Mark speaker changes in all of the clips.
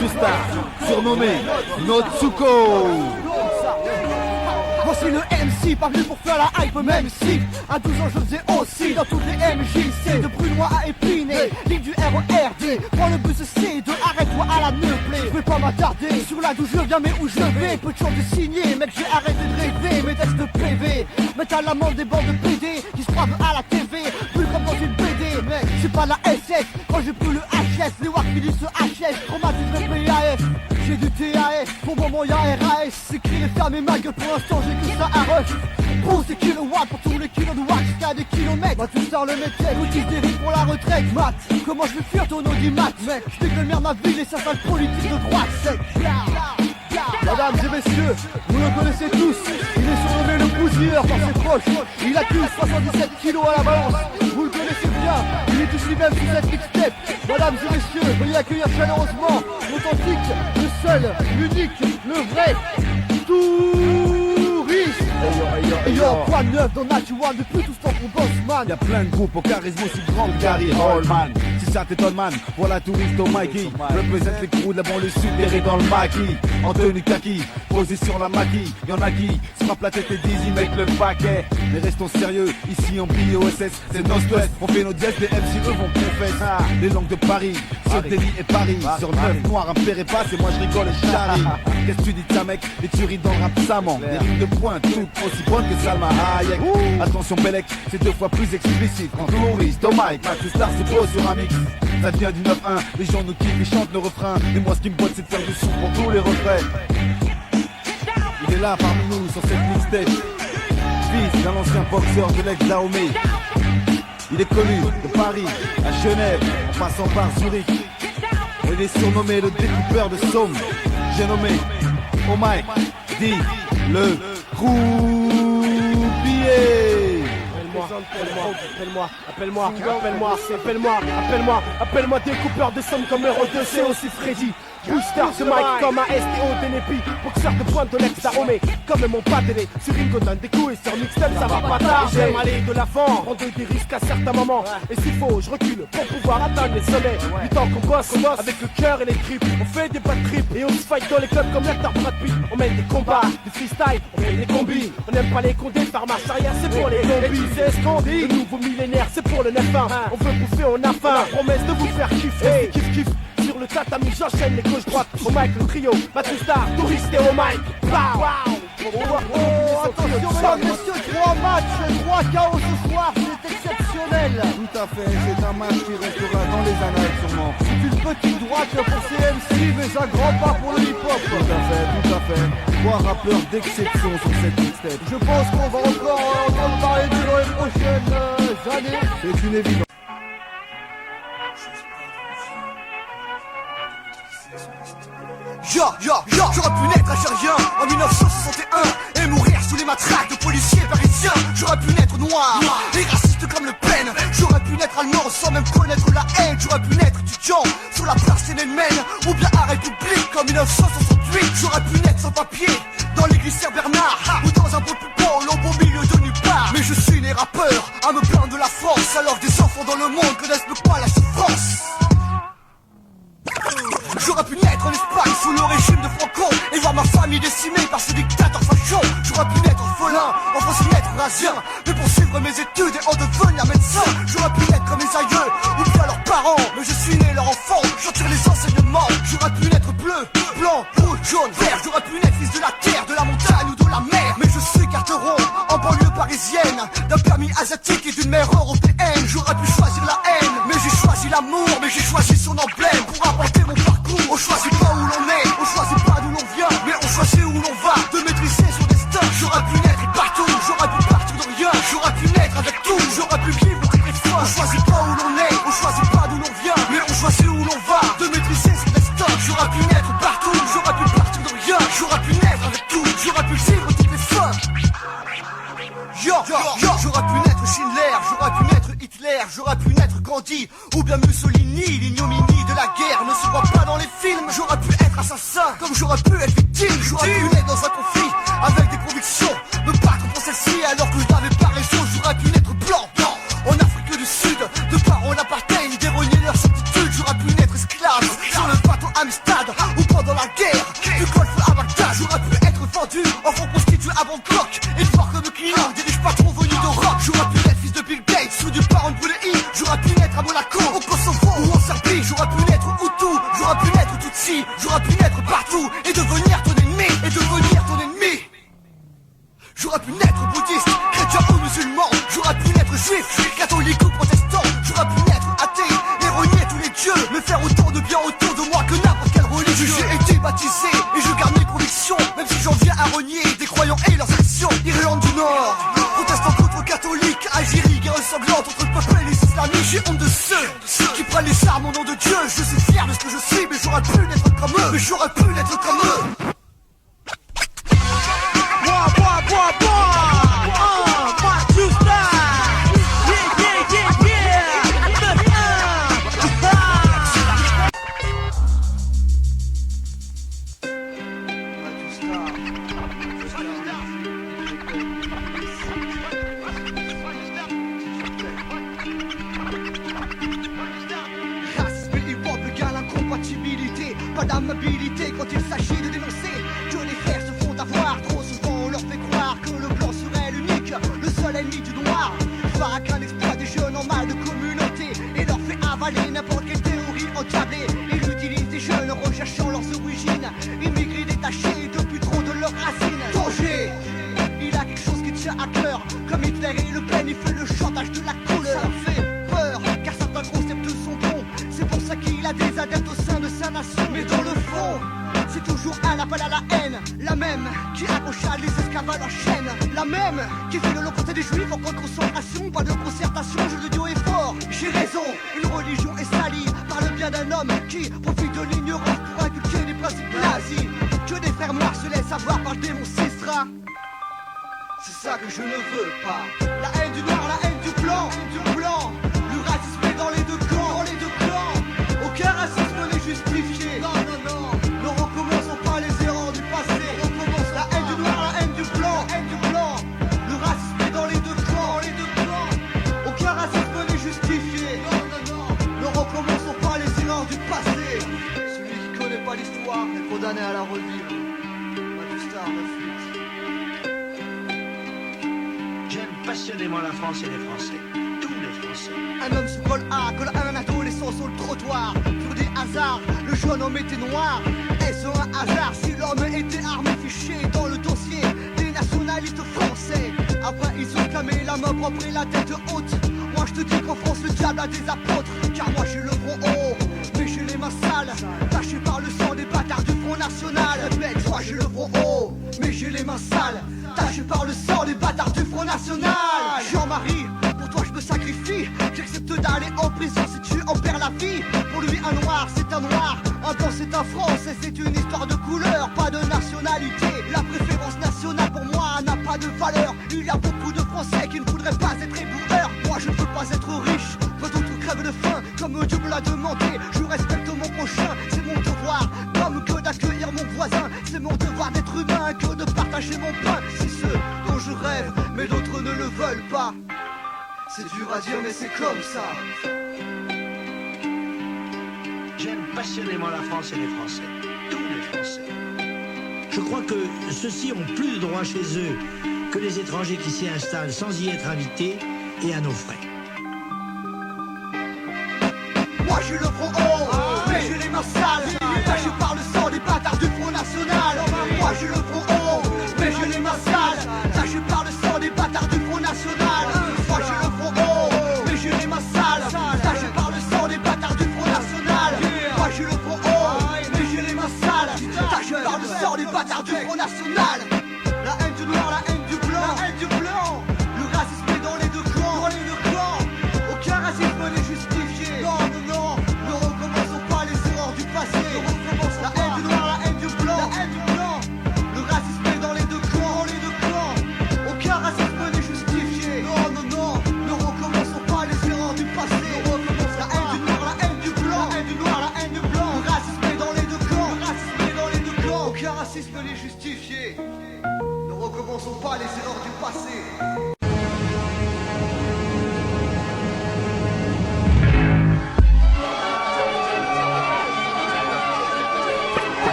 Speaker 1: Matustar, surnommé Notsuko.
Speaker 2: Voici le MC, pas venu pour faire la hype, même si à 12 ans je faisais aussi dans toutes les MJC, de Brunois à Épinay, ligne du RERD. Prends le bus C2, arrête-toi à la Neuplay. Je vais pas m'attarder sur là d'où je viens mais où je vais. Peu de chance de signer, mec, j'ai arrêté de rêver. Mes textes de PV, mettre à l'amende des bandes de PD qui se croient à la TV, plus comme dans une BD. Mec, c'est pas la SS, quand j'ai plus le HS, les WAC finissent ce HS, traumatisme le PAF. J'ai du TAS, pour le moment y'a RAS. C'est qui les fermer ma gueule, pour l'instant j'ai que ça à rush. Pour ces kilowatts, pour tous les kilos de watts jusqu'à des kilomètres. Bah tout ça le métier, l'outil dérive pour la retraite. Mat, comment je vais fuir ton audimat, mec? Je dégueule merde ma ville et sa sale politique de droite sec. Mesdames et messieurs, vous le connaissez tous. Il est surnommé le bousilleur par ses proches. Il accuse 77 kilos à la balance. Vous le connaissez bien, il est ici même sous cette mixtape. Mesdames et messieurs, veuillez accueillir chaleureusement l'authentique, le seul, l'unique, le vrai touriste. Yo, quoi de neuf dans Nature depuis tout ce temps qu'on bosse, man.
Speaker 1: Y'a plein de groupes au charisme aussi grand que Gary Hallman. Si ça t'étonne, man, voilà touriste au Mikey. Représente les crews de la banlieue sud, erré dans le maquis. En tenue kaki, posé sur la maquille. Y'en a qui se frappent la tête et disent ils mettent le paquet. Mais restons sérieux, ici en BOSS, c'est no stress. On fait nos dièses, les MC eux vont confesser. Les langues de Paris, sur Delhi et Paris. Sur 9 noirs, un père et passe et moi je rigole et charrie. Qu'est-ce que tu dis de ça, mec? Les tueries dans le rap savant. Des rimes de pointe, toutes aussi bonnes que Salma Hayek. Attention Belek, c'est 2 fois plus explicite. Quand touriste au mic, Matustar c'est beau sur un mix. Ça vient du 9-1, les gens nous kiffent, ils chantent le refrain. Et moi ce qui me botte c'est de faire du son pour tous les refrains. Il est là parmi nous sur cette mixtape. Fils d'un ancien boxeur de l'ex-Dahomey. Il est connu de Paris à Genève, en passant par Zurich. Il est surnommé le découpeur de Somme. J'ai nommé au mic, dit le croupier.
Speaker 3: Appelle-moi découpeur de somme comme héros de c'est aussi Freddy. Booster ce mic comme un STO d'Enepi, boxeur de pointe de l'ex-Dahomey. Comme mon pâtelé, sur une donne des coups et sur mixtape ça va pas tarder. J'aime aller de l'avant, prendre des risques à certains moments. Et s'il faut, je recule pour pouvoir atteindre les sommets. 8 ans qu'on bosse avec le cœur et les tripes. On fait des bad trips et on se fight dans les clubs comme l'acteur Brad Pitt. On mène des combats, du freestyle, on fait des combis. On n'aime pas les condés, faire marche arrière, c'est pour les zombies. Et tu sais ce qu'on dit, le nouveau millénaire, c'est pour le 9-1. On veut bouffer, on a faim. La promesse de vous faire kiffer, kiff. Sur le tatami, j'enchaîne les gauche-droite. Au mic, le trio, Matustar, touriste et au mic.
Speaker 2: Attention mesdames, messieurs, 3 matchs, 3 KO ce soir, c'est exceptionnel.
Speaker 1: Tout à fait, c'est un match qui restera dans les annales sûrement.
Speaker 2: C'est une petite droite pour CMC, mais un grand pas pour le hip-hop.
Speaker 1: Tout à fait. 3 rappeurs d'exception sur cette mixtape.
Speaker 2: Je pense qu'on va encore entendre parler de dans les prochaines années.
Speaker 1: C'est une évidence.
Speaker 4: J'aurais pu naître algérien en 1961 et mourir sous les matraques de policiers parisiens. J'aurais pu naître noir et raciste comme Le Pen. J'aurais pu naître allemand sans même connaître la haine. J'aurais pu naître étudiant sur la place Tiananmen ou bien à République en 1968. J'aurais pu naître sans papier dans l'église Saint-Bernard ou dans un beau pupon au milieu de nulle part. Mais je suis né rappeur à me plaindre de la France alors que des enfants dans le monde connaissent même pas la souffrance. J'aurais pu naître en Espagne sous le régime de Franco et voir ma famille décimée par ce dictateur facho. J'aurais pu naître orphelin, en France naître rasien, mais poursuivre mes études et en devenir médecin. J'aurais pu naître comme mes aïeux ou bien leurs parents, mais je suis né leur enfant, j'en tire les enseignements. J'aurais pu naître bleu, blanc, rouge, jaune, vert. J'aurais pu naître fils de la terre, de la montagne ou de la mer, mais je suis carteron en banlieue parisienne, d'un permis asiatique et d'une mère européenne. J'aurais pu choisir la haine, mais j'ai choisi l'amour, mais j'ai choisi son emblème pour apporter mon parcours. On choisit pas où l'on est, on choisit pas d'où l'on vient, mais on choisit où l'on va, de maîtriser son destin. J'aurais pu naître partout, j'aurais pu partir de rien. J'aurais pu naître avec tout, j'aurais pu vivre toutes les fois. On choisit pas où l'on est, on choisit pas d'où l'on vient, mais on choisit où l'on va, de maîtriser son destin. J'aurais pu naître partout, j'aurais pu partir de rien. J'aurais pu naître avec tout, j'aurais pu vivre toutes les fois. J'aurais pu naître Schindler, j'aurais pu naître Hitler, j'aurais pu naître Gandhi ou bien Mussolini. L'ignominie de la guerre ne se voit pas dans les films. J'aurais pu être assassin comme j'aurais pu être victime. J'aurais pu naître dans un conflit avec des convictions, me battre pour celle-ci alors que je n'avais pas raison. J'aurais pu naître blanc en Afrique du Sud, de parents en apartheid, dérogner leur certitude. J'aurais pu naître esclave sur le bateau Amistad ou pendant la guerre du golfe à Bagdad. J'aurais pu être vendu en fonds constitué à Bangkok et voir que nos clients dirigent pas trop venus d'Europe. J'aurais pu être fils de Bill Gates ou du parent de Boulay. J'aurais pu naître à Monaco, au Kosovo ou en Serbie. J'aurais pu naître Hutu, j'aurais pu naître Tutsi. J'aurais pu naître partout et devenir ton ennemi, et devenir ton ennemi. J'aurais pu naître bouddhiste, chrétien ou musulman. J'aurais pu naître juif, catholique ou protestant. J'aurais pu naître athée et renier tous les dieux, mais faire autant de bien autour de moi que n'importe quelle religion. J'ai été baptisé et je garde mes convictions, même si j'en viens à renier des croyants et leurs actions. Irlande du Nord, protestant contre catholiques, Algérie, guerre sanglante entre le peuple et les islamiques. J'ai honte de ceux qui prennent les armes au nom de Dieu. Je suis fier de ce que je suis, mais j'aurais pu l'être comme eux. Mais j'aurais pu l'être comme eux.
Speaker 2: Pas d'amabilité quand il s'agit de dénoncer que les frères se font avoir. Trop souvent on leur fait croire que le blanc serait l'unique, le seul ennemi du noir. Pas qu'un exploit des jeunes en mal de communauté et leur fait avaler n'importe quelle théorie entablée. Ils utilisent des jeunes recherchant leurs origines, immigrés détachés depuis trop de leurs racines. Danger, il a quelque chose qui tient à cœur, comme Hitler et Le Pen, il fait le chantage de la couleur. Ça fait peur, car certains concepts sont bons, c'est pour ça qu'il a des adeptes au sein de sa nation. Mais dans le fond, c'est toujours un appel à la haine, la même qui accrocha les esclaves à la chaîne, la même qui fait de l'autre côté des juifs en camp de concentration. Pas de concertation, jeu de Dieu est fort. J'ai raison, une religion est salie par le bien d'un homme qui profite de l'ignorance pour inculquer des principes nazis. Que des frères noirs se laissent avoir par le démon Sistra. C'est ça que je ne veux pas. La haine du noir, la haine du blanc, le racisme est dans les deux camps, Aucun racisme n'est justifié. Non, ne recommençons pas les erreurs du passé. La haine du noir, la haine du blanc, le racisme est dans les deux camps, Aucun racisme n'est justifié. Non, ne recommençons pas les erreurs du passé. Celui qui connaît pas l'histoire est condamné à la revivre. Matustar, la fuite.
Speaker 5: J'aime passionnément la France et les Français. Tous les Français.
Speaker 2: Un homme se colle à un adolescent sur le trottoir. Pour des hasards, le jeune homme était noir. Est-ce un hasard si l'homme était armé, fiché dans le dossier des nationalistes français? Après ils ont clamé la main propre et la tête haute. Moi je te dis qu'en France le diable a des apôtres. Car moi j'ai le front haut, mais j'ai les mains sales, tachées par le sang des bâtards du Front National. Répète, moi j'ai le front haut, mais j'ai les mains sales, tachées par le sang des bâtards du Front National. Jean-Marie, pour toi je me sacrifie. J'accepte d'aller en prison si tu en perds la vie. Pour lui un noir c'est un noir, un blanc c'est un français. C'est une histoire de couleur, pas de nationalité. La préférence nationale pour moi n'a pas de valeur. Il y a beaucoup de Français qui ne voudraient pas être éboueurs. Moi je ne veux pas être riche, pas d'autres crèvent de faim comme Dieu me l'a demandé. Je respecte mon prochain, c'est mon devoir. Comme que d'accueillir mon voisin, c'est mon devoir d'être humain, que de partager mon pain. C'est ce dont je rêve, mais d'autres ne le veulent pas. C'est dur à dire mais c'est comme ça.
Speaker 5: J'aime passionnément la France et les Français. Tous les Français. Je crois que ceux-ci ont plus de droits chez eux que les étrangers qui s'y installent sans y être invités et à nos frais.
Speaker 2: Moi j'ai le front haut, mais j'ai les mains sales, tachées par le sang des bâtards du Front National. Moi j'ai le front haut, mais j'ai les mains sales, tachées par le sang des bâtards du Front National. Moi j'ai le front haut, mais j'ai les mains sales, tachées par le sang des bâtards du Front National. Moi j'ai le front haut, mais j'ai les mains sales, tachées par le sang des bâtards du Front National. La haine du noir, la haine du blanc, le racisme est dans les deux camps, Aucun racisme n'est justifié. Non, ne recommençons pas les erreurs du passé. La haine du noir, la haine du blanc, le racisme est dans les deux camps, Aucun racisme n'est justifié. Non, ne recommençons pas les erreurs du passé. La haine du noir, la haine du blanc, le racisme est dans les deux camps, Aucun racisme n'est justifié. Ne recommençons pas les erreurs du passé.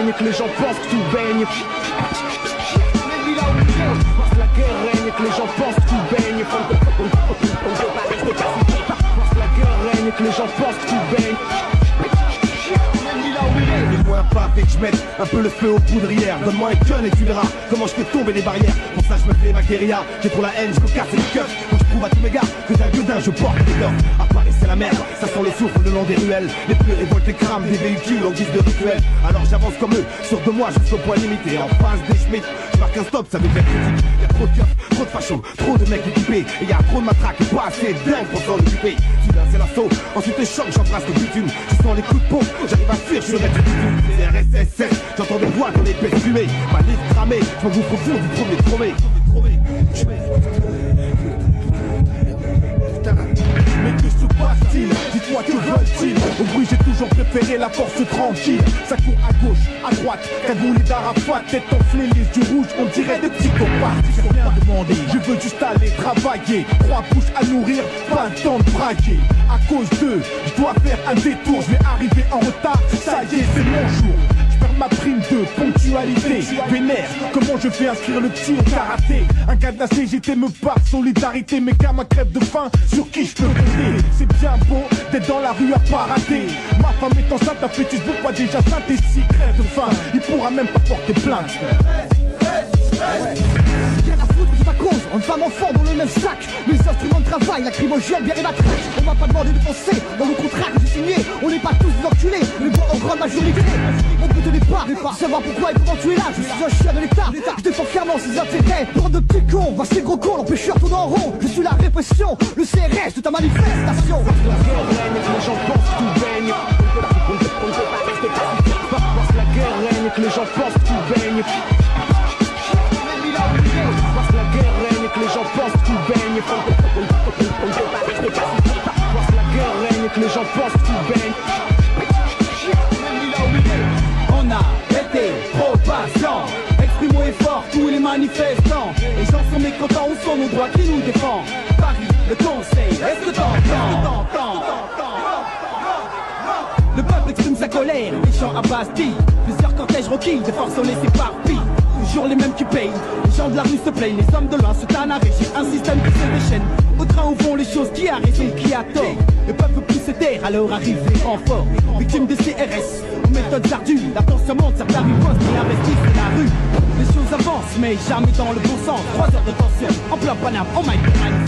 Speaker 3: règne, que les gens pensent que tout baigne. Parce que la guerre règne, que les gens pensent que tout baigne. Parce que la guerre règne, que les gens pensent que tout baigne.
Speaker 1: Donne-moi un pape et que je mette un peu le feu aux poudrières. Donne-moi un gun et tu verras comment je fais tomber les barrières. Pour ça je me fais ma guérilla. J'ai trop la haine, je peux casser les keufs. Faut que je prouve à tous mes gars que d'un gueudin je porte des leurs. À Paris c'est la merde, ça sent le souffle le long des ruelles. Les plus révoltés crament des véhicules en guise de rituel. Alors j'avance comme eux, sûr de moi jusqu'au point limité. En face des Schmitt, je marque un stop, ça me fait critique. Y'a trop de keufs, trop de fachos, trop de mecs équipés. Et y'a trop de matraques et pas assez dingue pour s'en occuper. Soudain c'est l'assaut, ensuite les chocs, j'embrasse le bitume. Je sens les coups de pompe, j'arrive à fuir, je suis du bitume. C'est RSS, j'entends des voix dans les pètes fumées. Ma liste cramée, je m'en bouffe au fond du premier tromé.
Speaker 3: Mais que se passe-t-il? Dites-moi que veulent-ils? Au bruit j'ai toujours préféré la force tranquille. Ça court à gauche, à droite, cagoulé d'Arafat, tête enflée, les yeux rouges, on dirait des psychopathes. J'ai rien demandé, je veux juste aller travailler. 3 bouches à nourrir, pas le temps de braquer. À cause d'eux, je dois faire un détour. Je vais arriver en retard, ça y est, c'est mon jour. Ma prime de ponctualité vénère, comment je fais inscrire le petit au karaté. Un cadenas CGT me parle, solidarité. Mes gamins crèvent de faim, sur qui je peux compter? C'est bien beau d'être dans la rue à pas rater. Ma femme est enceinte, un fœtus pourquoi déjà sainte? Et si crève de faim, il pourra même pas porter plainte.
Speaker 2: Rien à foutre de ta cause, une femme enfant dans le même sac. Mes instruments de travail, lacrymogène, bien et matraque. On m'a pas demandé de penser, dans le contrat que j'ai signé. On n'est pas tous des enculés, mais bon en grande majorité. On peut te pas, savoir pourquoi et comment tu es là. Je suis un chien de l'État, je défends fièrement ses intérêts. Bande de petits cons, voici le gros con, l'empêcheur tourne en rond. Je suis la répression, le CRS de ta manifestation.
Speaker 3: Parce que la guerre règne, que les gens pensent que tout baigne. Parce que la guerre règne, que les gens pensent que tout baigne. Parce que la guerre règne, que les gens pensent que tout baigne. Parce que la guerre règne, que les gens pensent que tout baigne.
Speaker 2: On a été trop patient. Exprimons fort tous les manifestants. Les gens sont mécontents, où sont nos droits qui nous défendent? Paris, le conseil, est-ce que t'entends? Le peuple exprime sa colère, les chants à Bastille. Plusieurs cortèges requis, des forces sont laissées s'éparpillent. Toujours les mêmes qui payent, les gens de la rue se plaignent. Les hommes de loin se tannent à régir un système qui se déchaîne. Au train où vont les choses, qui a raison, qui a tort? Le peuple pousse ses terres, alors arrivent les renforts. Victimes des CRS, aux méthodes ardues. La tension monte, certains ripostent et investissent la rue. Les choses avancent, mais jamais dans le bon sens. 3 heures de tension, en plein Paname, en maille.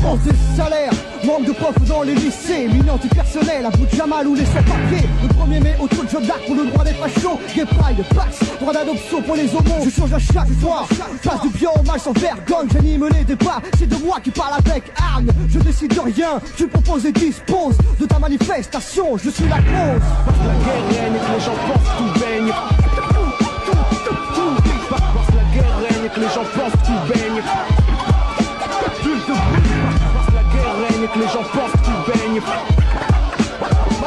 Speaker 2: On sait salaire, manque de profs dans les lycées. Mine antipersonnel, à bout de Jamal ou les sans-papiers. Le 1er mai, autour de Joe d'Arc pour le droit des fachos. Gay Pride, Pax, droit d'adoption pour les homos. Je change à chaque fois, passe du bien au mal sans vergogne. J'anime les débats, c'est de moi qui parle avec Arne. Je décide de rien, tu proposes et disposes de ta manifestation, je suis la cause.
Speaker 3: Parce que la guerre règne, que les gens pensent que tout baigne. Parce que la guerre règne, que les gens pensent que tout baigne. Parce que la guerre règne, que les gens pensent que tout baigne. Parce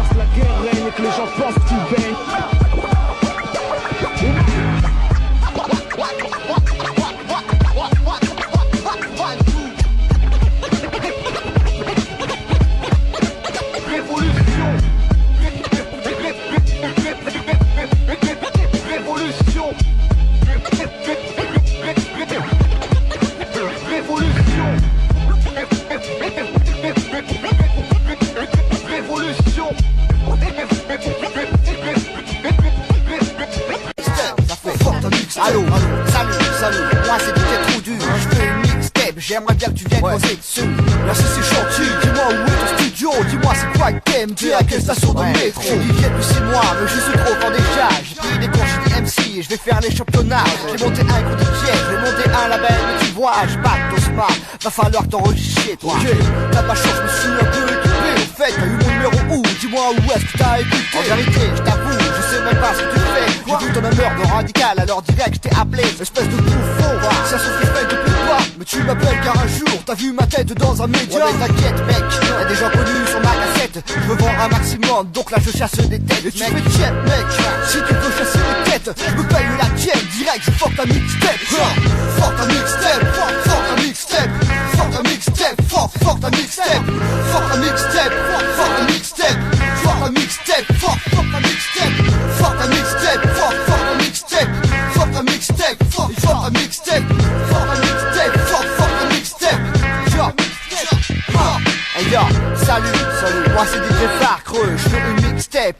Speaker 3: que la guerre règne, que les gens pensent que tout baigne.
Speaker 4: Allô, salut, moi c'est DJ trop dur, je fais une mixtape, j'aimerais bien que tu viennes poser dessus. Merci c'est gentil, dis-moi où est ton studio, dis-moi c'est quoi que t'aimes, tu es à quelle station de métro? Je dis depuis 6 mois, mais je suis trop fort déjà, j'ai pris des cours, j'ai des MC et je vais faire les championnats. J'ai monté un gros DJ, je vais monter un label, mais tu vois, je bats ton smart, va falloir t'enregistrer toi. Ok, t'as pas chance, je me suis un peu équipé, au fait, t'as eu mon numéro où? Dis-moi où est-ce que t'as écouté? En vérité, je t'avoue, je sais même pas ce que tu fais. J'ai vu ton humeur de radical, alors direct je t'ai appelé. Espèce de bouffon, ça se fait depuis quoi? Mais tu m'appelles car un jour t'as vu ma tête dans un média. Ouais mais t'inquiète mec, y'a des gens connus sur ma cassette. Je veux vendre un maximum, donc là je chasse des têtes. Et tu fais jet mec, si tu veux chasser des têtes, je me paye la tienne, direct je force ta mixtape. Force ta mixtape, force ta mixtape, force ta mixtape, force ta mixtape, force ta mixtape, force ta mixtape, force ta mixtape, force ta mixtape, force ta mixtape, force ta mixtape.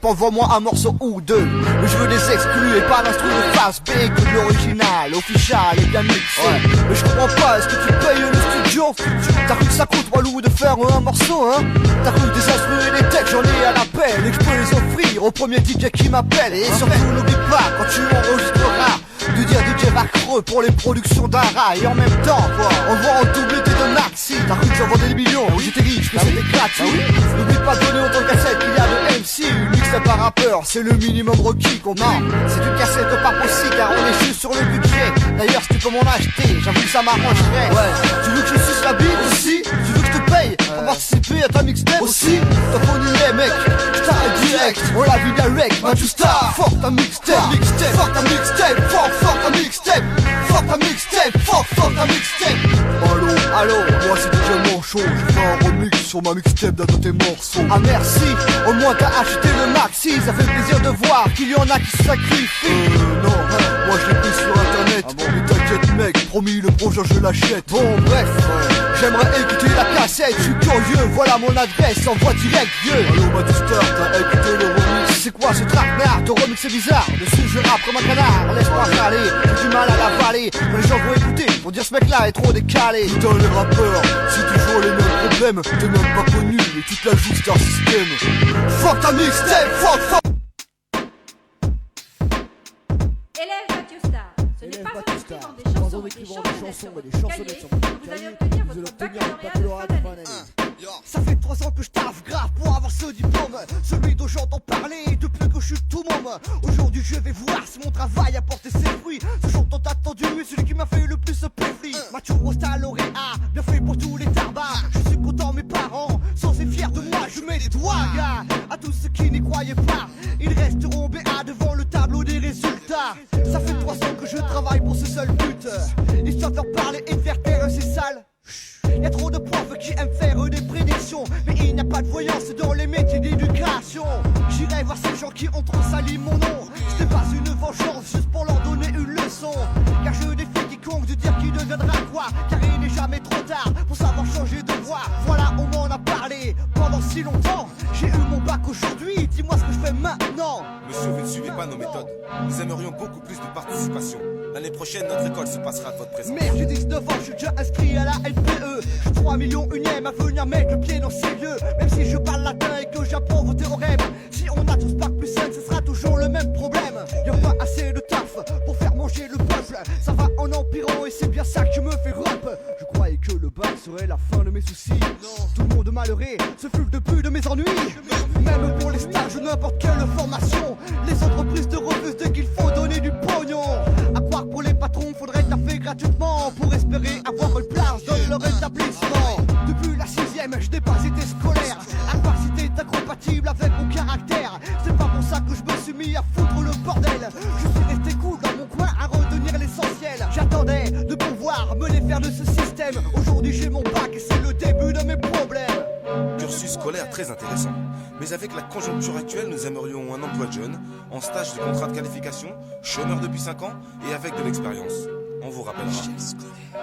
Speaker 4: envoie-moi un morceau ou deux. Mais je veux des exclus et pas d'instru de face B que de l'original, official et bien mixé. Ouais. Mais je comprends pas, est-ce que tu payes le studio? T'as cru que ça coûte Walou de faire un morceau, hein? T'as cru que des instruments et des textes j'en ai à l'appel et que je peux les offrir au premier DJ qui m'appelle. Et surtout n'oublie pas quand tu enregistreras de dire DJ Vacreux pour les productions d'Ara. Et en même temps, on voit en double tes de maxi. T'as cru que j'en vendais des millions, j'étais riche, mais c'était gratuit. N'oublie pas de donner autant de cassettes qu'il y a de MC. Une mixtape par rappeur, c'est le minimum requis qu'on a. C'est une cassette pas possible car on est juste sur le budget. D'ailleurs si tu peux m'en acheter, j'avoue que ça m'arrangerait. Ouais, tu veux que je suce la bite aussi? Tu veux que je te paye pour participer à ta mixtape aussi? T'as pas nié mec, je t'arrête direct. On la vit direct, ma star. Fuck ta mixtape, mixtape, fuck ta mixtape, fuck ta mixtape, fuck ta mixtape, fuck ta mixtape. Allô, moi c'est DJ Manchot, je fais un remix sur ma mixtape d'un de tes morceaux. Ah merci, au moins t'as acheté le maxi, ça fait plaisir de voir qu'il y en a qui se sacrifient. Non, moi je l'ai pris sur internet, mais t'inquiète mec, promis le projet je l'achète. Bon bref, j'aimerais écouter la cassette, je suis curieux, voilà mon adresse, envoie direct vieux. Allô Matustar, t'as écouté le remix? C'est quoi ce traquenard? Ton remix c'est bizarre, dessus je rappe comme un canard, laisse-moi parler, j'ai du mal à l'avaler. Quand les gens vont écouter, vont dire ce mec là est trop décalé. Putain les rappeurs, c'est toujours les mêmes problèmes, t'es même pas connu, mais tu te la joues Star System. Fuck ta mixtape, fuck.
Speaker 6: Élève Matustar, ce n'est pas en écrivant des chansons et des chansonnettes sur votre cahier que vous allez obtenir votre baccalauréat de fin d'année.
Speaker 4: Ça fait 3 ans que je taffe grave pour avoir ce diplôme, celui dont j'entends parler depuis que je suis tout môme. Aujourd'hui je vais voir si mon travail a porté ses fruits. Ce jour tant attendu, celui qui m'a fait le plus péfri. Mathieu Rosta lauréat, bien fait pour tous les tarbares. Je suis content mes parents sont si fiers de moi. Je mets des doigts gars à tous ceux qui n'y croyaient pas. Ils resteront BA devant le tableau des résultats. Ça fait 3 ans que je travaille pour ce seul but, histoire de faire parler et de faire taire ces salles. Y'a trop de profs qui aiment faire des prédictions, mais il n'y a pas de voyance dans les métiers d'éducation. J'irai voir ces gens qui ont trop sali mon nom. Ce n'est pas une vengeance, juste pour leur donner une leçon. Car je défie quiconque de dire qui deviendra quoi. Car il n'est jamais trop tard pour savoir changer de voie. Voilà, on m'en a parlé pendant si longtemps. J'ai eu mon bac aujourd'hui, dis-moi ce que je fais maintenant.
Speaker 7: Monsieur, vous ne suivez pas nos méthodes. Nous aimerions beaucoup plus de participation. L'année prochaine, notre école se passera de votre présence.
Speaker 4: Merde, j'ai 19 ans, je suis déjà inscrit à la LPE. Je suis 3 millions unième à venir mettre le pied dans ces lieux. Même si je parle latin et que j'apprends vos théorèmes, si on a tous bac plus 5, ce sera toujours le même problème. Y'a pas assez de taf pour faire manger le peuple. Ça va en empirant et c'est bien ça que je me fais rump. Je croyais que le bac serait la fin de mes soucis. Tout le monde malheureux, ce fut le début de mes ennuis. Même pour les stages ou n'importe quelle formation, les entreprises te refusent dès qu'il faut donner du pognon. À croire pour les patrons, faudrait taffer gratuitement pour espérer avoir une place dans leur établissement. Depuis la 6ème, je n'ai pas été scolaire, à part si t'es incompatible avec mon caractère. C'est pas pour ça que je me suis mis à foutre le bordel. Je suis resté cool dans mon coin à retenir l'essentiel. J'attendais de pouvoir me défaire de ce système. Aujourd'hui j'ai mon bac et c'est le début de mes problèmes.
Speaker 7: Cursus scolaire très intéressant. Mais avec la conjoncture actuelle, nous aimerions un emploi de jeune, en stage de contrat de qualification, chômeur depuis 5 ans et avec de l'expérience. On vous rappellera.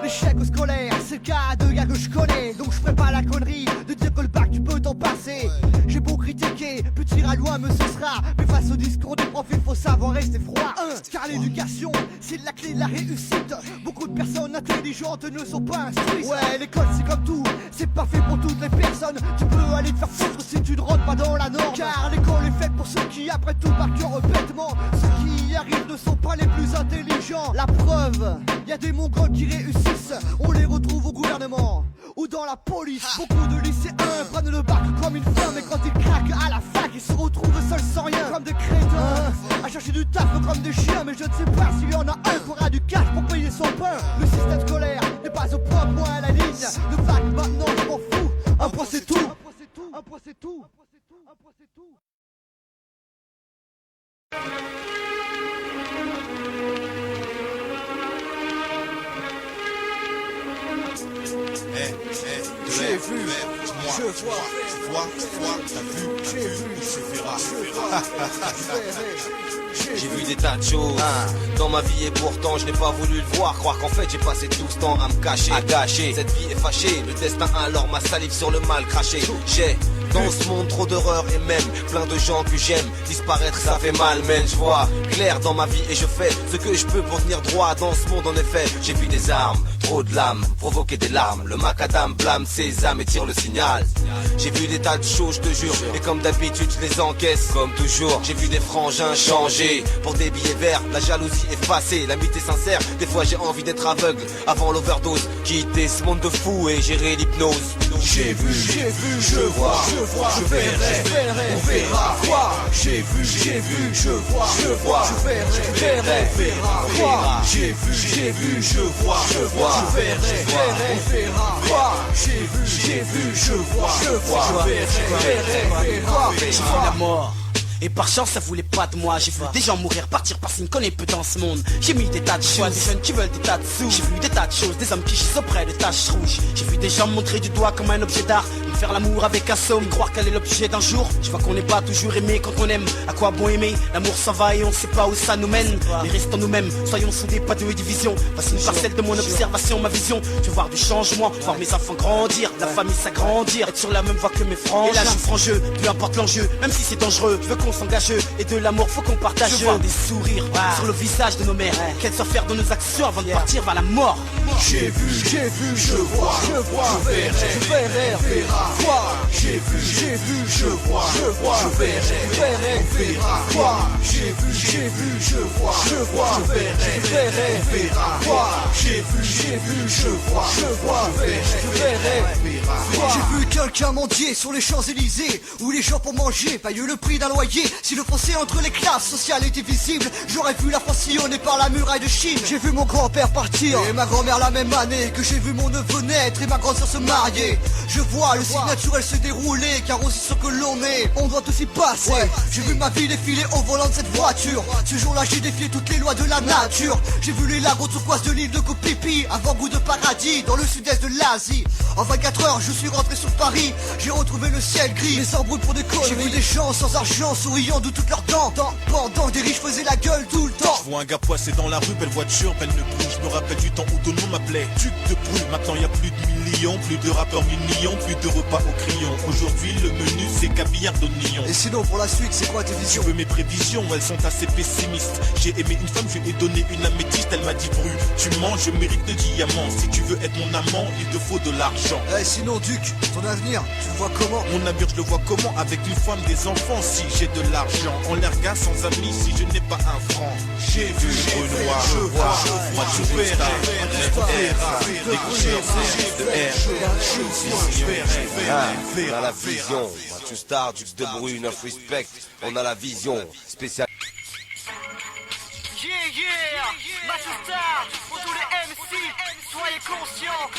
Speaker 4: L'échec scolaire, c'est le cas de gars que je connais. Donc je ferai pas la connerie de dire que le bac tu peux t'en passer. J'ai beau critiquer, petit à loin me ce sera. Mais face au discours des profs, il faut savoir rester froid. Car l'éducation, c'est la clé de la réussite. Beaucoup de personnes intelligentes ne sont pas instruites. Ouais, l'école c'est comme tout, c'est pas fait pour toutes les personnes. Tu peux aller te faire foutre si tu ne rentres pas dans la norme. Car l'école est faite pour ceux qui après tout par cœur bêtement. Ceux qui y arrivent ne sont pas les plus intelligents. La preuve, y a des mongols qui réussissent, on les retrouve au gouvernement ou dans la police. Beaucoup de lycéens prennent le bac comme une femme, et quand ils craquent à la fac, ils se retrouvent seuls sans rien, comme des crétins, à chercher du taf comme des chiens. Mais je ne sais pas s'il y en a un qui aura du cash pour payer son pain. Le système scolaire n'est pas au point à la ligne. Le bac maintenant je m'en fous, un point c'est tout. Un point c'est tout. Un point c'est tout.
Speaker 7: J'ai vu, je vois, t'as vu, j'ai vu, tu verras.
Speaker 8: J'ai vu des tas de choses dans ma vie et pourtant je n'ai pas voulu le voir. Croire qu'en fait j'ai passé tout ce temps à me cacher, à gâcher. Cette vie est fâchée, le destin alors ma salive sur le mal craché. J'ai dans ce monde trop d'horreur et même plein de gens que j'aime. Disparaître ça fait mal, mais je vois clair dans ma vie et je fais ce que je peux pour tenir droit dans ce monde. En effet, j'ai vu des armes, trop de lames, provoquer des larmes. Le macadam blâme ses âmes et tire le signal. J'ai vu des tas de choses, je te jure, et comme d'habitude je les encaisse. Comme toujours, j'ai vu des frangins changer pour des billets verts, la jalousie effacée, l'amitié sincère. Des fois j'ai envie d'être aveugle avant l'overdose, quitter ce monde de fou et gérer l'hypnose.
Speaker 4: J'ai vu, je vois, je verrai, on verra quoi. J'ai vu, je vois, je verrai, on verra quoi. J'ai vu, je vois, je verrai, on verra quoi. J'ai vu, je vois, je verrai, on verra.
Speaker 9: J'ai vu la mort. Et par chance ça voulait pas de moi. J'ai vu des gens mourir, partir parce qu'ils me connaissent peu dans ce monde. J'ai mis des tas de choses, des jeunes qui veulent des tas de sous. J'ai vu des tas de choses, des hommes qui chissent auprès de taches rouges. J'ai vu des gens me montrer du doigt comme un objet d'art, me faire l'amour avec un somme, croire qu'elle est l'objet d'un jour. Je vois qu'on n'est pas toujours aimé quand on aime. À quoi bon aimer? L'amour s'en va et on sait pas où ça nous mène. Mais restons nous-mêmes, soyons soudés, pas de division. Voici une parcelle de mon observation, ma vision. Je veux voir du changement, voir mes enfants grandir, la famille s'agrandir, être sur la même voie que mes frangins. Et là je suis franc-jeu, peu importe l'enjeu, même si c'est dangereux. Je veux qu'on s'engage et de l'amour faut qu'on partage. Je vois des sourires sur le visage de nos mères, qu'elles soient fières de nos actions avant de partir vers la mort.
Speaker 4: J'ai vu, je vois, je verrai, on verra quoi. J'ai vu, je vois, je verrai, on verra quoi. J'ai vu, je vois, je verrai, on verra quoi. J'ai vu, je vois, je verrai, on verra quoi. J'ai vu quelqu'un mendier sur les Champs-Élysées, où les gens pour manger payent le prix d'un loyer. Si le fossé entre les classes sociales était visible, j'aurais vu la France sillonnée par la muraille de Chine. J'ai vu mon grand-père partir et ma grand-mère la même année que j'ai vu mon neveu naître et ma grande-sœur se marier. Je vois le cycle naturel se dérouler, car aussi ce que l'on est, on doit aussi passer. J'ai vu ma vie défiler au volant de cette voiture. Ce jour-là j'ai défié toutes les lois de la nature. J'ai vu les lagons turquoise de l'île de Koh Phi Phi, avant-goût de paradis dans le sud-est de l'Asie. En 24 heures je suis rentré sur Paris, j'ai retrouvé le ciel gris, les embrouilles pour des conneries. J'ai vu des gens sans argent souriant de toutes leurs dents, pendant des riches faisaient la gueule tout le temps.
Speaker 10: Je vois un gars poissé dans la rue, belle voiture, belle ne brûle. Je me rappelle du temps où tout le monde m'appelait Duc de Brûle. Maintenant y a plus de millions, plus de rappeurs millions, plus de repas au crayon. Aujourd'hui le menu c'est caviar d'oignon.
Speaker 4: Et sinon pour la suite c'est quoi tes visions?
Speaker 10: Tu veux mes prévisions, elles sont assez pessimistes. J'ai aimé une femme, je lui ai donné une améthyste. Elle m'a dit Bru, tu mens, je mérite de diamants. Si tu veux être mon amant, il te faut de l'argent.
Speaker 4: Sinon Duc, ton avenir, tu le vois comment?
Speaker 10: Mon avenir je le vois comment? Avec une femme, des enfants. Si j'ai de l'argent, en l'air gars sans amis. Si je n'ai pas un franc, j'ai vu Renoir, je vois, moi tu verrais,
Speaker 8: on a la vision, Mathieu Star, Duc de Bruy, Enough Respect, on a la vision spéciale.
Speaker 2: Mathieu Star, pour tous les MC, soyez conscients.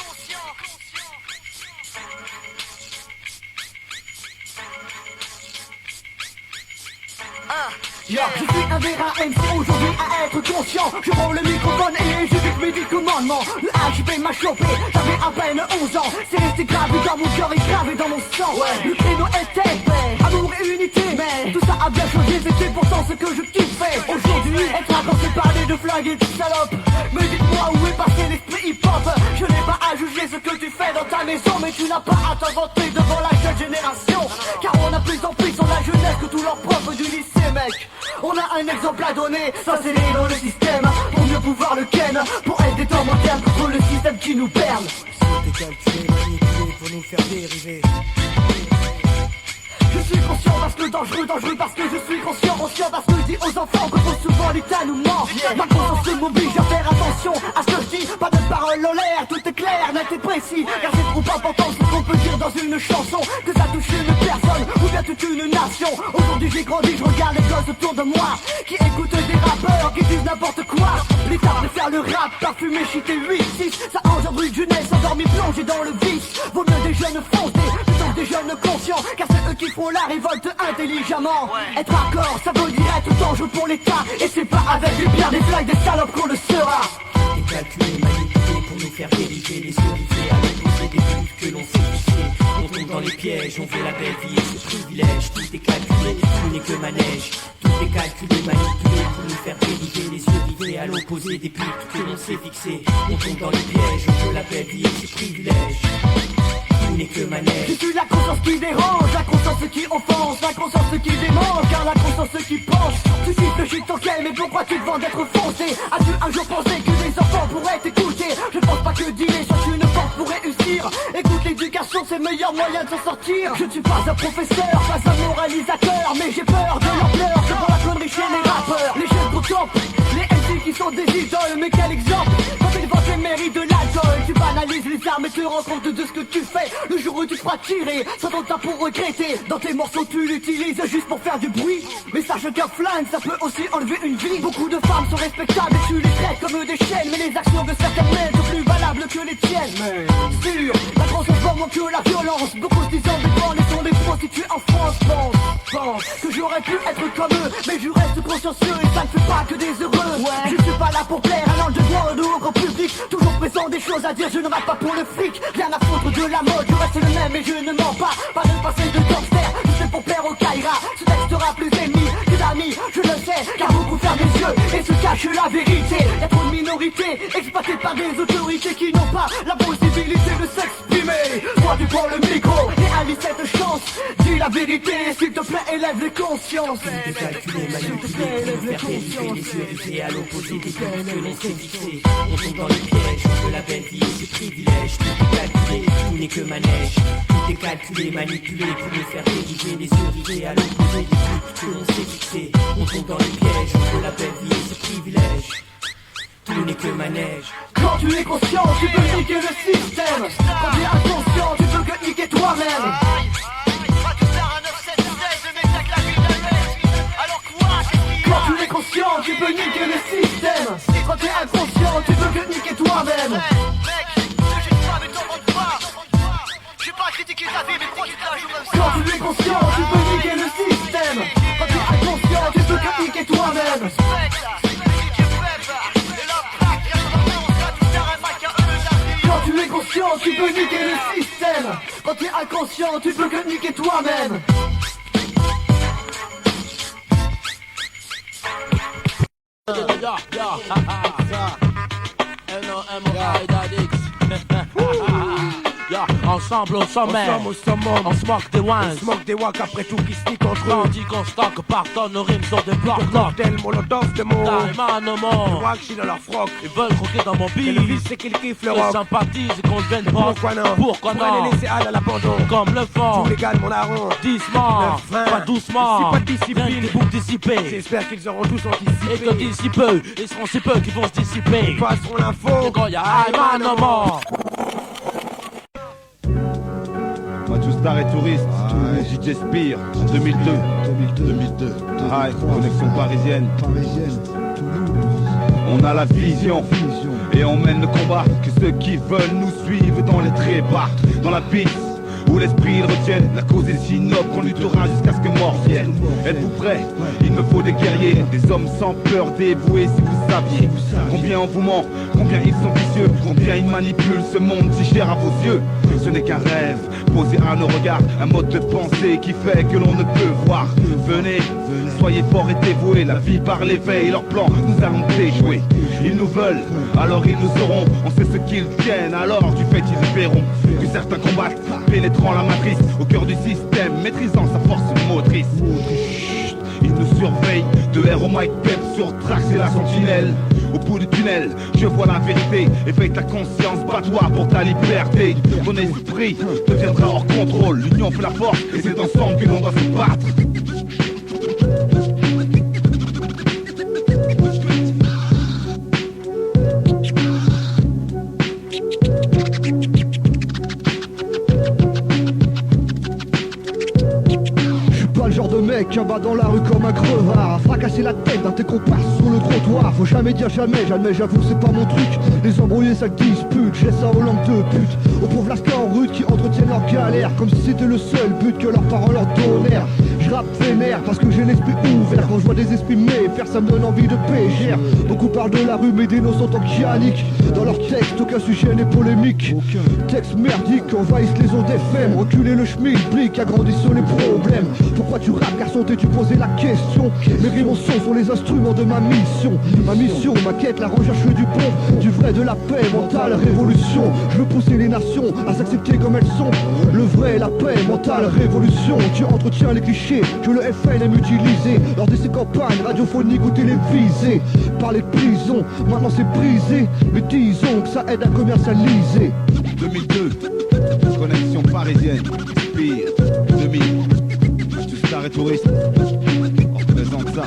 Speaker 2: Je suis un vrai MC aujourd'hui à être conscient. Je prends le microphone et j'écoute mes 10 commandements. Le HB m'a chopé, j'avais à peine 11 ans. C'est resté gravé dans mon cœur et gravé dans mon sang. Le créneau était amour et unité, mais tout ça a bien changé, c'était pourtant ce que je kiffais. Aujourd'hui, être là quand c'est parler de flingue et de salope. Mais dites-moi où est passé l'esprit hip-hop. Je n'ai pas à juger ce que tu fais dans ta maison, mais tu n'as pas à t'inventer devant la jeune génération. Car on a plus en plus sur la jeunesse que tous leurs profs du lycée, mec. On a un exemple à donner, s'insérer dans le système pour mieux pouvoir le ken, pour être des temps modernes contre le système qui nous berne.
Speaker 11: C'était calculé, manipulé pour nous faire dériver.
Speaker 2: Je suis conscient parce que dangereux parce que je suis conscient parce que je dis aux enfants que trop souvent l'État nous ment. Ma conscience m'oblige à faire attention à ce que je dis, pas de paroles en l'air, tout est clair, net et précis. Car c'est trop important ce qu'on peut dire dans une chanson, que ça touche une personne ou bien toute une nation. Aujourd'hui j'ai grandi, je regarde les gosses autour de moi qui écoutent des rappeurs qui disent n'importe quoi. L'État préfère le rap, parfumé, cheaté 8-6. Ça engendre une jeunesse endormie, plongée dans le vice. Vaut mieux des jeunes foncés plutôt que des jeunes conscients, car c'est eux qui font la révolte intelligemment. Être hardcore, ça veut dire être dangereux pour l'État. Et c'est pas avec les bières, des flingues, des salopes qu'on le sera.
Speaker 11: Des calculés, manipulés pour nous faire dériver. Les solités à l'opposé des buts que l'on sait ficher. On tombe dans les pièges, on veut la belle vie et ce privilège. Tout est calculé, tout n'est que manège. Tout est calculé, manipulé l'opposé des buts que l'on s'est fixés. On tombe dans les pièges, on veut la belle vie et ses privilèges. Tout n'est que manège.
Speaker 2: Je suis la conscience qui dérange, la conscience qui offense, la conscience qui démange, car la conscience qui pense. Tu siffles ton quai, mais pourquoi tu te vends d'être foncé? As-tu un jour pensé que les enfants pourraient t'écouter? Je pense pas que dealer soit une porte pour réussir. Écoute, l'éducation c'est le meilleur moyen de s'en sortir. Je ne suis pas un professeur, pas un moralisateur, mais j'ai peur de l'ampleur que prend la connerie chez les rappeurs. Les jeunes qu'on top, les MC qui sont des idoles, mais quel exemple quand ils vendent les mérites de l'alcool. Tu banalises les armes et te rends compte de ce que tu fais. Le jour où tu te feras tirer, sans ton temps pour regretter. Dans tes morceaux tu l'utilises juste pour faire du bruit. Mais sache qu'un flingue ça peut aussi enlever une vie. Beaucoup de femmes sont respectables et tu les traites comme des chaînes. Mais les actions de certaines mères sont plus valables que les tiennes. Sûr, la transforme que la violence. Beaucoup se disent ambitants, les sont des prostituées en France. Pense que j'aurais pu être comme eux, mais je reste consciencieux et ça ne fait pas que des heureux. Je suis pas là pour plaire à l'ange de gloire au grand public. Toujours présent des choses à dire, je ne rate pas pour le fric. Rien à foutre de la mode, je reste le même et je ne mens pas. Pas de passé de gangster, je fais pour plaire au Kaira. Ce texte sera plus ennemi que d'amis, je le sais, car beaucoup ferment les yeux et se cachent la vérité. Y'a trop de minorités, exploitées par des autorités qui n'ont pas la possibilité de s'exprimer. Toi tu prends le micro et allie cette chance. Dis la vérité, s'il te plaît, élève les consciences.
Speaker 11: Décalculé, manipulé, pour nous faire dériver les yeux rivés à l'opposé des buts que l'on s'est fixés. On tombe dans les pièges, on veut la belle vie et ses privilèges. Tout est calculé, tout n'est que manège. Tout est calculé, manipulé pour nous faire dériver les yeux rivés à l'opposé des buts que l'on s'est fixés. On tombe dans les pièges, on veut la belle vie et ses privilèges. Tout n'est que manège.
Speaker 2: Quand tu es conscient, tu peux niquer le système. Quand tu es inconscient, tu peux que niquer toi-même. Quand tu es conscient, tu peux niquer le système. Quand tu es inconscient, tu peux que niquer toi-même. Quand tu es conscient, tu peux niquer le système. Quand tu es inconscient, tu peux que niquer toi-même. Quand tu es conscient, tu peux niquer le système. Quand tu es inconscient, tu peux que niquer toi-même.
Speaker 12: Ensemble au sommet, on smoke des wines.
Speaker 3: On smoke des wacks après tout qui sneak entre eux.
Speaker 12: Tandis qu'on stocke partout nos rimes sur des blocs.
Speaker 3: Cocktail, molotov, de mots.
Speaker 12: Carrément no more.
Speaker 3: Les wacks chient dans leur froc.
Speaker 12: Ils veulent croquer dans mon
Speaker 3: Et
Speaker 12: beat.
Speaker 3: le vice c'est qu'ils kiffent le
Speaker 12: Je
Speaker 3: rock.
Speaker 12: sympathise et qu'on devienne pas.
Speaker 3: Pourquoi non?
Speaker 12: Pourquoi
Speaker 3: Pourrait
Speaker 12: non?
Speaker 3: les laisser à l'abandon.
Speaker 12: Comme le fond.
Speaker 3: Tout légal mon larron.
Speaker 12: Doucement, pas doucement.
Speaker 3: Ici pas de discipline.
Speaker 12: Rien que des boucles dissipées.
Speaker 3: J'espère qu'ils auront tous anticipé.
Speaker 12: Et que d'ici peu, ils seront si peu qu'ils vont se dissiper.
Speaker 3: Ils passeront l'info.
Speaker 12: Et quand y'a I'm no more.
Speaker 1: Mathieu Star et Touriste, JJ Spire, en 2002. Ah, connexion parisienne. On a la vision et on mène le combat. Que ceux qui veulent nous suivent dans les trépas, dans la piste où l'esprit ils retiennent. La cause est si noble qu'on luttera jusqu'à ce que mort vienne. Êtes-vous prêts? Il me faut des guerriers, des hommes sans peur, dévoués. Si vous saviez combien on vous ment, combien ils sont vicieux, combien ils manipulent ce monde si cher à vos yeux. Ce n'est qu'un rêve posé à nos regards, un mode de pensée qui fait que l'on ne peut voir. Venez, soyez forts et dévoués. La vie par l'éveil, leurs plans, nous allons déjouer. Ils nous veulent, alors ils nous auront. On sait ce qu'ils tiennent, alors du fait ils verront que certains combattent, pénétrant la matrice au cœur du système, maîtrisant sa force motrice. Chut, ils nous surveillent, de R au mic pep sur track, c'est la sentinelle. Au bout du tunnel, je vois la vérité. Éveille ta conscience, bats-toi pour ta liberté. Ton esprit deviendra hors contrôle. L'union fait la force et c'est ensemble que l'on doit se battre.
Speaker 2: Genre de mec qui bat dans la rue comme un crevard, à fracasser la tête d'un tes comparses sur le trottoir. Faut jamais dire jamais, j'admets, j'avoue c'est pas mon truc. Les embrouillés ça dispute, je laisse ça aux langues de pute. Aux pauvres lascars en rude qui entretiennent leur galère, comme si c'était le seul but que leurs parents leur donnèrent. je rappe vénère parce que j'ai l'esprit ouvert. Quand je vois des esprits méfaire, ça me donne envie de pégère. Beaucoup parlent de la rue mais des noms sont organiques. Dans leurs textes, aucun sujet n'est polémique. Texte merdique, envahissent les ondes FM. Reculer le schmilblick, agrandissons les problèmes. Pourquoi tu rappes garçon, t'es-tu posé la question? Mes rimes en son sont les instruments de ma mission. Ma mission, ma quête, la recherche du bon, du vrai, de la paix, mentale, révolution. Je veux pousser les nations à s'accepter comme elles sont. Le vrai, la paix, mentale, révolution. Tu entretiens les clichés que le FN aime utiliser lors de ses campagnes radiophoniques ou télévisées. Parler de prison, maintenant c'est brisé, mais disons que ça aide à commercialiser.
Speaker 1: 2002, connexion parisienne, Spire, 2000, Star et Touriste, on représente ça.